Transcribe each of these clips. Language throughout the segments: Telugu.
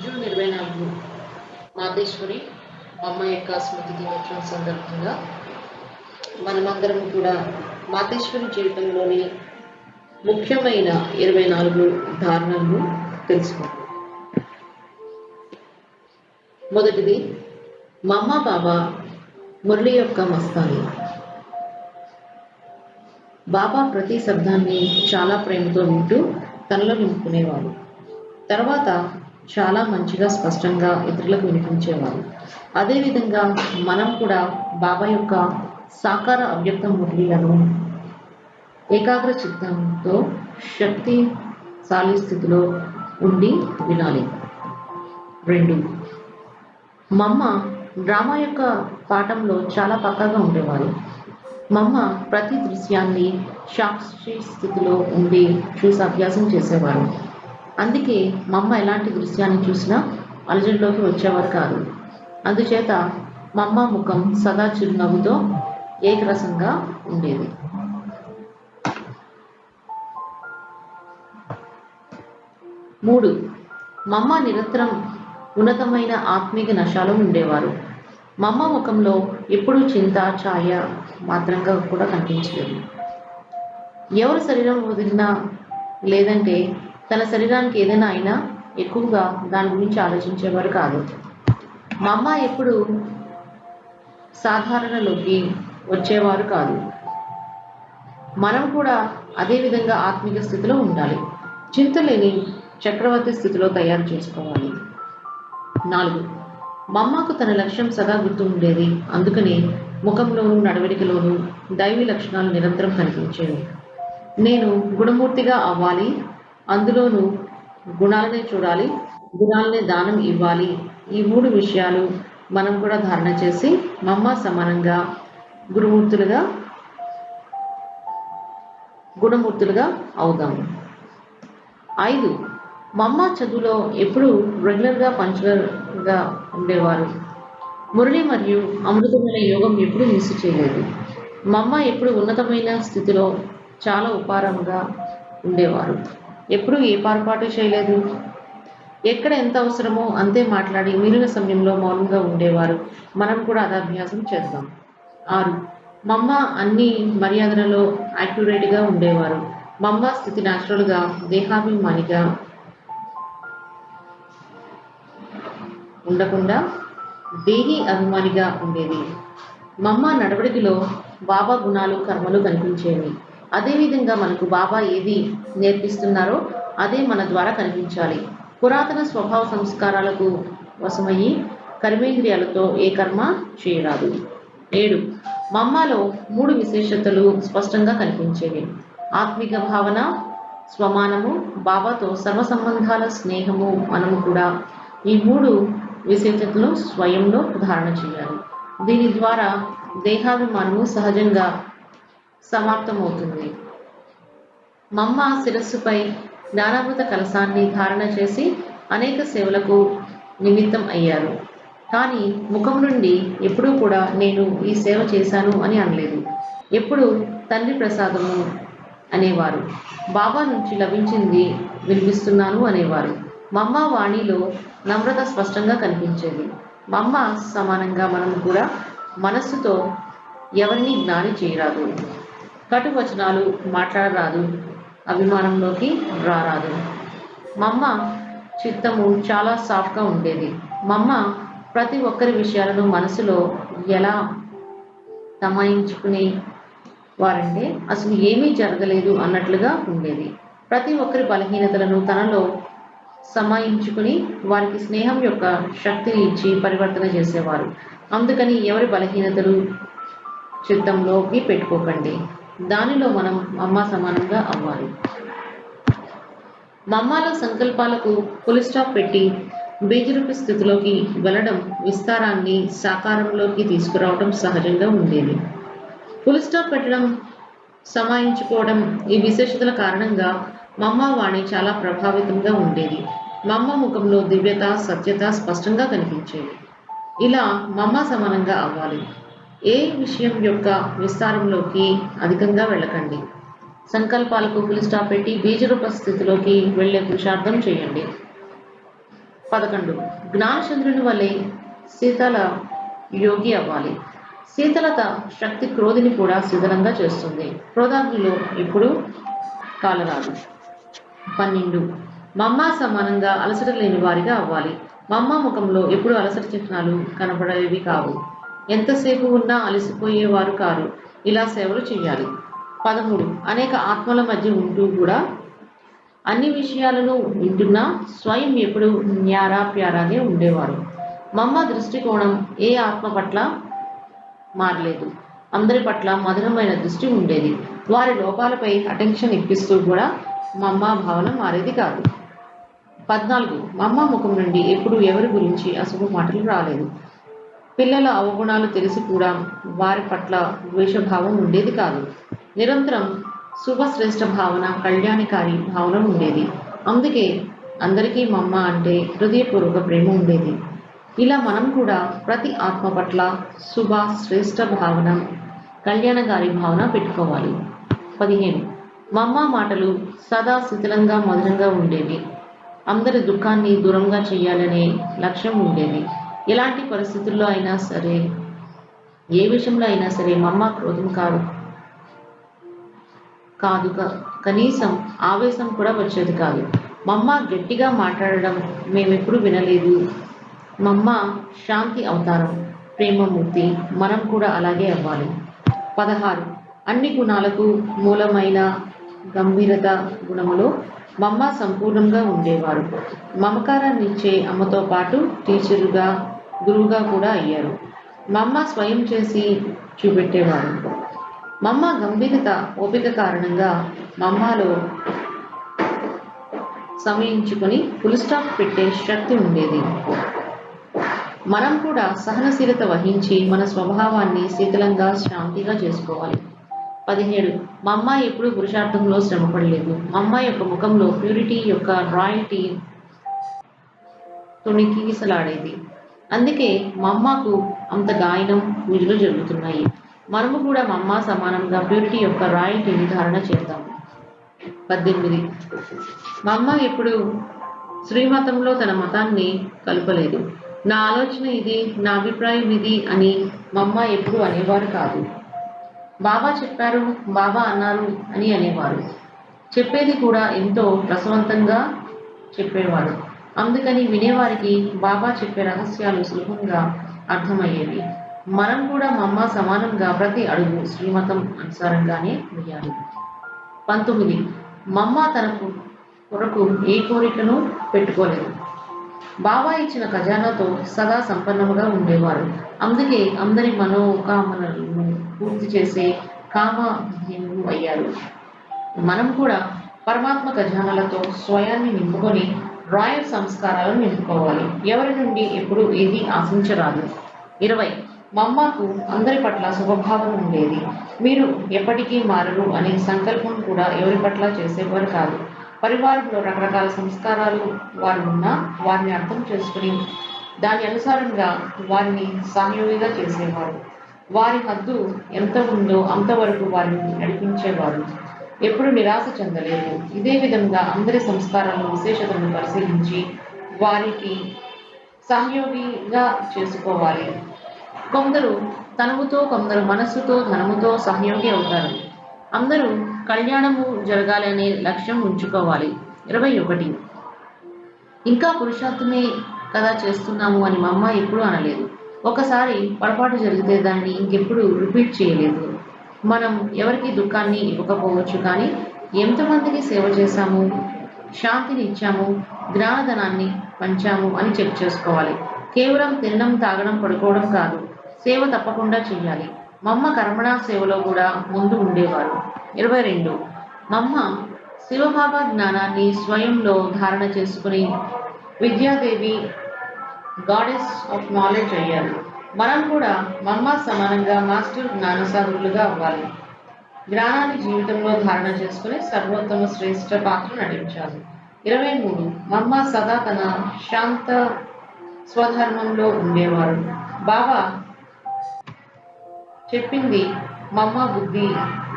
జూన్ 24 మాతేశ్వరి అమ్మ యొక్క స్మృతి దినోత్సవం సందర్భంగా మనమందరం కూడా మాతేశ్వరి జీవితంలోని ముఖ్యమైన 24 ధారణలను తెలుసుకుందాం. మొదటిది, మమ్మ బాబా మురళి యొక్క మస్తాని. బాబా ప్రతి శబ్దాన్ని చాలా ప్రేమతో వింటూ తనలో నింపుకునేవారు. తర్వాత చాలా మంచిగా స్పష్టంగా ఇతరులకు వినిపించేవారు. అదేవిధంగా మనం కూడా బాబా యొక్క సాకార అవ్యక్త మురళీలను ఏకాగ్ర చిత్తంతో శక్తిశాలి స్థితిలో ఉండి వినాలి. 2, మమ్మ డ్రామా యొక్క పాఠంలో చాలా పక్కాగా ఉండేవారు. మమ్మ ప్రతి దృశ్యాన్ని సాక్షి స్థితిలో ఉండి చూసి అభ్యాసం చేసేవారు. అందుకే మమ్మ ఎలాంటి దృశ్యాన్ని చూసినా అలజడిలోకి వచ్చేవారు కాదు. అందుచేత మమ్మ ముఖం సదా చిరునవ్వుతో ఏకరసంగా ఉండేది. 3, మమ్మ నిరంతరం ఉన్నతమైన ఆత్మీయ నశాలో ఉండేవారు. మమ్మ ముఖంలో ఎప్పుడూ చింత ఛాయ మాత్రంగా కూడా కనిపించలేదు. ఎవరు శరీరం వదిలినా లేదంటే తన శరీరానికి ఏదైనా అయినా ఎక్కువగా దాని గురించి ఆలోచించేవారు కాదు. మమ్మ ఎప్పుడు సాధారణలోకి వచ్చేవారు కాదు. మనం కూడా అదే విధంగా ఆత్మిక స్థితిలో ఉండాలి. చింతలేని చక్రవర్తి స్థితిలో తయారు చేసుకోవాలి. 4, మమ్మకు తన లక్ష్యం సదా గుర్తు ఉండేది. అందుకని ముఖంలోనూ నడవడికలోనూ దైవీ లక్షణాలు నిరంతరం కనిపించేవి. నేను గుణమూర్తిగా అవ్వాలి, అందులోనూ గుణాలనే చూడాలి, గుణాలనే దానం ఇవ్వాలి. ఈ 3 విషయాలు మనం కూడా ధారణ చేసి మమ్మ సమానంగా గుణమూర్తులుగా అవుదాము. 5, మమ్మ చదువులో ఎప్పుడూ రెగ్యులర్గా పంచులర్గా ఉండేవారు. మురళి మరియు అమృతమైన యోగం ఎప్పుడూ మిస్ చేయలేదు. మమ్మ ఎప్పుడు ఉన్నతమైన స్థితిలో చాలా ఉపారంగా ఉండేవారు. ఎప్పుడూ ఏ పొరపాటు చేయలేదు. ఎక్కడ ఎంత అవసరమో అంతే మాట్లాడి మిగిలిన సమయంలో మౌనంగా ఉండేవారు. మనం కూడా అదే అభ్యాసం చేద్దాం. 6, మమ్మ అన్ని మర్యాదలలో యాక్యురేట్గా ఉండేవారు. మమ్మ స్థితి న్యాచురల్గా దేహాభిమానిగా ఉండకుండా దేహి అభిమానిగా ఉండేది. మమ్మ నడవడికలో బాబా గుణాలు కర్మలు కనిపించేవి. అదేవిధంగా మనకు బాబా ఏది నేర్పిస్తున్నారో అదే మన ద్వారా కనిపించాలి. పురాతన స్వభావ సంస్కారాలకు వశమయ్యి కర్మేంద్రియాలతో ఏ కర్మ చేయరాదు. 7, మమ్మలో 3 విశేషతలు స్పష్టంగా కనిపించేవి. ఆత్మిక భావన, స్వమానము, బాబాతో సర్వ సంబంధాల స్నేహము. మనము కూడా ఈ 3 విశేషతలు స్వయంలో ధారణ చేయాలి. దీని ద్వారా దేహాభిమానము సహజంగా సమాప్తమవుతుంది. మమ్మ శిరస్సుపై జ్ఞానామృత కలశాన్ని ధారణ చేసి అనేక సేవలకు నిమిత్తం అయ్యారు. కానీ ముఖం నుండి ఎప్పుడూ కూడా నేను ఈ సేవ చేశాను అని అనలేదు. ఎప్పుడు తండ్రి ప్రసాదము అనేవారు. బాబా నుంచి లభించింది వినిపిస్తున్నాను అనేవారు. మమ్మ వాణిలో నమ్రత స్పష్టంగా కనిపించేది. మమ్మ సమానంగా మనం కూడా మనస్సుతో ఎవరిని జ్ఞాని చేయరాదు, కటు వచనాలు మాట్లాడరాదు, అభిమానంలోకి రారాదు. మమ్మ చిత్తము చాలా సాఫ్ట్గా ఉండేది. మమ్మ ప్రతి ఒక్కరి విషయాలను మనసులో ఎలా తమాయించుకునే వారంటే అసలు ఏమీ జరగలేదు అన్నట్లుగా ఉండేది. ప్రతి ఒక్కరి బలహీనతలను తనలో సమాయించుకుని వారికి స్నేహం యొక్క శక్తిని ఇచ్చి పరివర్తన చేసేవారు. అందుకని ఎవరి బలహీనతలు చిత్తంలోకి పెట్టుకోకండి. దానిలో మనం మమ్మ సమానంగా అవ్వాలి. మమ్మలో సంకల్పాలకు ఫుల్ స్టాప్ పెట్టి బీజరూప స్థితిలోకి వెళ్ళడం, విస్తారాన్ని సాకారంలోకి తీసుకురావడం సహజంగా ఉండేది. ఫుల్ స్టాప్ పెట్టడం, సమాయించుకోవడం ఈ విశేషతల కారణంగా మమ్మ వాణి చాలా ప్రభావితంగా ఉండేది. మమ్మ ముఖంలో దివ్యత, సత్యత స్పష్టంగా కనిపించేది. ఇలా మమ్మ సమానంగా అవ్వాలి. ఏ విషయం యొక్క విస్తారంలోకి అధికంగా వెళ్ళకండి. సంకల్పాలకు ఫుల్ స్టాప్ పెట్టి బీజరూప స్థితిలోకి వెళ్ళే పురుషార్థం చేయండి. 11 జ్ఞానచంద్రుని వలె శీతల యోగి అవ్వాలి. శీతలత శక్తి క్రోధిని కూడా శీతలంగా చేస్తుంది. క్రోధాగ్నిలో ఎప్పుడూ కాలరాదు. 12 మమ్మ సమానంగా అలసట లేని వారిగా అవ్వాలి. మమ్మ ముఖంలో ఎప్పుడు అలసట చిహ్నాలు కనబడేవి కావు. ఎంతసేపు ఉన్నా అలసిపోయేవారు కారు. ఇలా సేవలు చేయాలి. 13 అనేక ఆత్మల మధ్య ఉంటూ కూడా అన్ని విషయాలను వింటున్నా స్వయం ఎప్పుడు న్యారా ప్యారాగే ఉండేవారు. మమ్మ దృష్టికోణం ఏ ఆత్మ పట్ల మారలేదు. అందరి పట్ల మధురమైన దృష్టి ఉండేది. వారి లోపాలపై అటెన్షన్ ఇప్పిస్తూ కూడా మమ్మ భావన మారేది కాదు. 14 మమ్మ ముఖం నుండి ఎప్పుడు ఎవరి గురించి అశుభ మాటలు రాలేదు. పిల్లల అవగుణాలు తెలిసి కూడా వారి పట్ల ద్వేషభావం ఉండేది కాదు. నిరంతరం శుభశ్రేష్ఠ భావన, కళ్యాణకారి భావన ఉండేది. అందుకే అందరికీ మమ్మ అంటే హృదయపూర్వక ప్రేమ ఉండేది. ఇలా మనం కూడా ప్రతి ఆత్మ పట్ల శుభ శ్రేష్ఠ భావన, కళ్యాణకారి భావన పెట్టుకోవాలి. 15 మమ్మ మాటలు సదా శిథిలంగా మధురంగా ఉండేవి. అందరి దుఃఖాన్ని దూరంగా చేయాలనే లక్ష్యం ఉండేది. ఎలాంటి పరిస్థితుల్లో అయినా సరే, ఏ విషయంలో అయినా సరే మమ్మ క్రోధం కాదు కనీసం ఆవేశం కూడా వచ్చేది కాదు. మమ్మ గట్టిగా మాట్లాడడం మేమెప్పుడు వినలేదు. మమ్మ శాంతి అవతారం, ప్రేమమూర్తి. మనం కూడా అలాగే అవ్వాలి. 16 అన్ని గుణాలకు మూలమైన గంభీరత గుణములో మమ్మ సంపూర్ణంగా ఉండేవారు. మమకారాన్ని ఇచ్చే అమ్మతో పాటు టీచరుగా, గురువుగా కూడా అయ్యారు. మమ్మ స్వయం చేసి చూపెట్టేవారు. మమ్మ గంభీరత, ఓపిక కారణంగా మమ్మలో సమయించుకొని ఫుల్ స్టాప్ పెట్టే శక్తి ఉండేది. మనం కూడా సహనశీలత వహించి మన స్వభావాన్ని శీతలంగా, శాంతిగా చేసుకోవాలి. 17 మమ్మ ఎప్పుడు పురుషార్థంలో శ్రమపడలేదు. మమ్మ యొక్క ముఖంలో ప్యూరిటీ యొక్క రాయల్టీ తొణికిసలాడేది. అందుకే మమ్మకు అంత గాయనం, పూజలు జరుగుతున్నాయి. మనము కూడా మమ్మ సమానంగా ప్యూరిటీ యొక్క రాయల్టీని ధారణ చేద్దాం. 18 మమ్మ ఎప్పుడు శ్రీమతంలో తన మతాన్ని కలపలేదు. నా ఆలోచన ఇది, నా అభిప్రాయం ఇది అని మమ్మ ఎప్పుడు అనేవారు కాదు. బాబా చెప్పారు, బాబా అన్నారు అని అనేవారు. చెప్పేది కూడా ఎంతో రసవంతంగా చెప్పేవారు. అందుకని వినేవారికి బాబా చెప్పే రహస్యాలు సులభంగా అర్థమయ్యేవి. మనం కూడా మమ్మ సమానంగా ప్రతి అడుగు శ్రీమతం అనుసారంగానే వేయాలి. 19 మమ్మ తన కొరకు ఏ కోరికను పెట్టుకోలేదు. బాబా ఇచ్చిన ఖజానాతో సదా సంపన్నముగా ఉండేవారు. అందుకే అందరి మనోకామనలను పూర్తి చేసే కామధేనువు అయ్యారు. మనం కూడా పరమాత్మ ఖజానాలతో స్వయాన్ని నింపుకొని రాయల్ సంస్కారాలను నింపుకోవాలి. ఎవరి నుండి ఎప్పుడు ఏది ఆశించరాదు. 20 మమ్మకు అందరి పట్ల శుభభావన ఉండేది. మీరు ఎప్పటికీ మారరు అనే సంకల్పం కూడా ఎవరి పట్ల చేసేవారు కాదు. పరివారంలో రకరకాల సంస్కారాలు వారు ఉన్నా వారిని అర్థం చేసుకుని దాని అనుసారంగా వారిని సహయోగిగా చేసేవారు. వారి హద్దు ఎంత ఉందో అంతవరకు వారిని నడిపించేవారు. ఎప్పుడు నిరాశ చెందలేదు. ఇదే విధంగా అందరి సంస్కారాలను, విశేషతలను పరిశీలించి వారికి సహయోగిగా చేసుకోవాలి. కొందరు తనువుతో, కొందరు మనస్సుతో, ధనముతో సహయోగి అవుతారు. అందరూ కళ్యాణము జరగాలనే లక్ష్యం ఉంచుకోవాలి. 21 ఇంకా పురుషార్థమే కదా చేస్తున్నాము అని మమ్మ ఎప్పుడూ అనలేదు. ఒకసారి పొరపాటు జరిగితే దాన్ని ఇంకెప్పుడు రిపీట్ చేయలేదు. మనం ఎవరికి దుఃఖాన్ని ఇవ్వకపోవచ్చు, కానీ ఎంతమందికి సేవ చేశాము, శాంతిని ఇచ్చాము, జ్ఞానధనాన్ని పంచాము అని చెక్ చేసుకోవాలి. కేవలం తినడం, తాగడం, పడుకోవడం కాదు, సేవ తప్పకుండా చేయాలి. మమ్మ కర్మణ సేవలో కూడా ముందు ఉండేవారు. 22 మమ్మ శివబాబా జ్ఞానాన్ని స్వయంలో ధారణ చేసుకుని విద్యాదేవి, గాడెస్ ఆఫ్ నాలెడ్జ్ అయ్యారు. మనం కూడా మమ్మ సమానంగా మాస్టర్ జ్ఞానసాగరులుగా అవ్వాలి. జ్ఞానాన్ని జీవితంలో ధారణ చేసుకుని సర్వోత్తమ శ్రేష్ఠ పాత్ర నటించాలి. 23 మమ్మ సదా తన శాంత స్వధర్మంలో ఉండేవారు. బాబా చెప్పింది మమ్మ బుద్ధి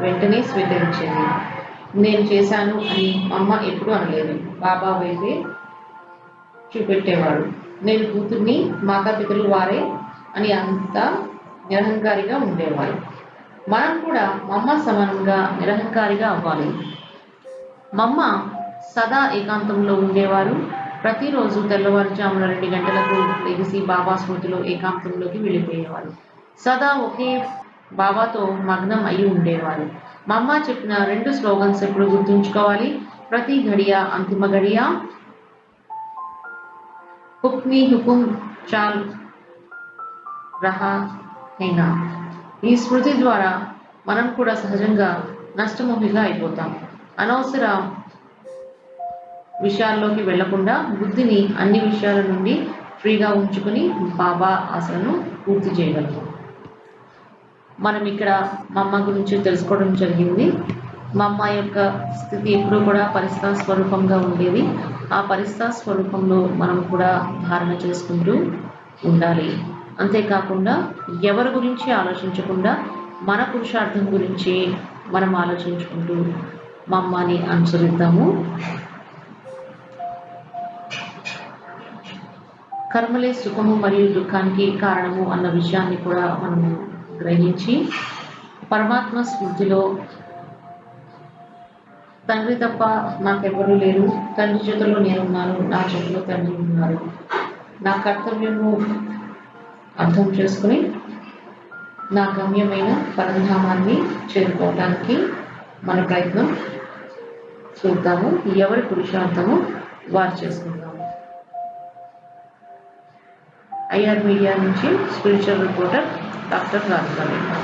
వెంటనే స్వీకరించింది. నేను చేశాను అని మమ్మ ఎప్పుడూ అనలేదు. బాబా వైపే చూపెట్టేవాడు. నేను కూతుర్ని, మాతాపితలు వారే అని అంత నిరహంకారిగా ఉండేవారు. మనం కూడా మమ్మ సమానంగా నిరహంకారిగా అవ్వాలి. మమ్మ సదా ఏకాంతంలో ఉండేవారు. ప్రతిరోజు తెల్లవారుజామున 2 గంటలకు లెగిసి బాబా స్మృతిలో ఏకాంతంలోకి వెళ్ళిపోయేవారు. సదా ఒకే బాబాతో మగ్నం అయి ఉండేవారు. మమ్మ చెప్పిన 2 స్లోగన్స్ ఎప్పుడు గుర్తుంచుకోవాలి. ప్రతి ఘడియ అంతిమ ఘడియ, హుక్మీ హుకుం చాల్ రహా హైనా. ఈ స్మృతి ద్వారా మనం కూడా సహజంగా నష్టమోహిగా అయిపోతాం. అనవసర విషయాల్లోకి వెళ్లకుండా బుద్ధిని అన్ని విషయాల నుండి ఫ్రీగా ఉంచుకుని బాబా ఆశలను పూర్తి చేయగలము. మనం ఇక్కడ మమ్మ గురించి తెలుసుకోవడం జరిగింది. మమ్మ యొక్క స్థితి ఎప్పుడూ కూడా పరిస్థా స్వరూపంగా ఉండేది. ఆ పరిస్థా స్వరూపంలో మనం కూడా ధారణ చేసుకుంటూ ఉండాలి. అంతేకాకుండా ఎవరి గురించి ఆలోచించకుండా మన పురుషార్థం గురించి మనం ఆలోచించుకుంటూ మమ్మని అనుసరిద్దాము. కర్మలే సుఖము మరియు దుఃఖానికి కారణము అన్న విషయాన్ని కూడా మనము గ్రహించి పరమాత్మ స్మృతిలో తండ్రి తప్ప నాకెవ్వరూ లేరు, తండ్రి చేతిలో నేనున్నాను, నా చేతిలో తండ్రి ఉన్నారు, నా కర్తవ్యము అర్థం చేసుకుని నా గమ్యమైన పరంధామాన్ని చేరుకోవడానికి మన ప్రయత్నం చూద్దాము. ఎవరి పురుషార్థము వారు చేసుకుందాము. ఐఆర్ మీడియా నుంచి స్పిరిచువల్ రిపోర్టర్ డాక్టర్ రాధికా.